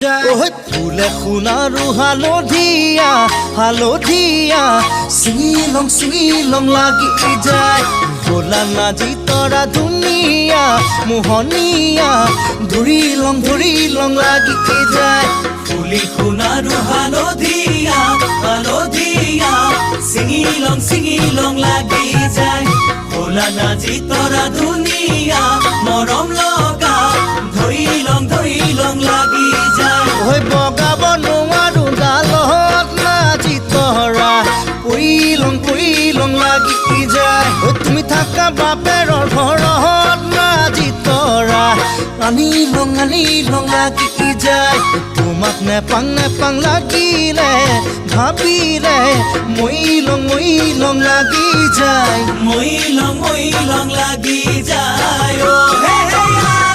ফুলে সোণাৰু হালধীয়া হালধীয়া চিঙিলং চিঙিলং লাগি যায় ভোলা নাজি তৰা ধুনীয়া মোহনীয়া ধৰিলং লাগি যায় ফুলি সোণাৰু হালধীয়া হালধীয়া চিঙিলং লাগি যায় ভোলা নাজি তৰা ধুনীয়া মৰম লগা ধৰিলং লাগি যায় বগাব নোৱাৰো ডালত নাজি তৰা পৰিলং লাগি যায় তুমি থাকা বাপেৰৰ ঘৰত নাজি তৰা আনিলং লাগি যায় তোমাক নেপাং লাগিলে ভাবিলে মইলং লাগি যায় মইলং লাগি যায় হে হে